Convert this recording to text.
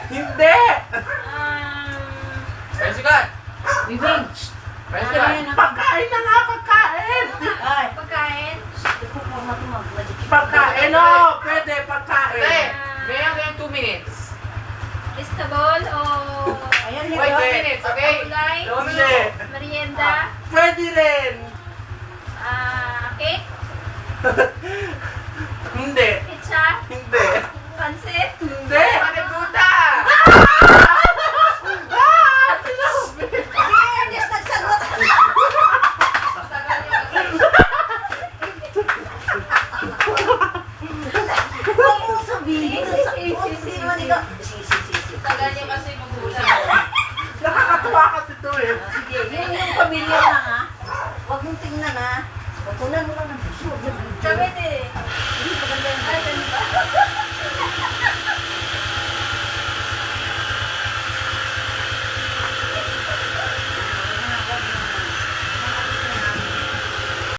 Hindi! Pesikat! Bibing! Pesikat! Pagkain na nga, pagkain! Ay! Pagkain? Pagkain, o! Pwede, Ate, pagkain. mayroon kayong 2 minutes. Vegetable o Ayan, Wait, 2 Leo. minutes, okay? gulay? Hindi. Merienda? Pwede rin. Cake? Hindi. Pizza? Hindi. Pansit? Hindi. Panagduda! Yes, nagsagot! Huwag mo sabihin. Sino man ikaw? Tagal niya kasi mag-uusap. Nakakatuwa kasi ito eh. Sige, yung pamilya na ha. Huwag mong tingnan ha. Huwag mo lang ng puso. Kami din. Hindi maganda yung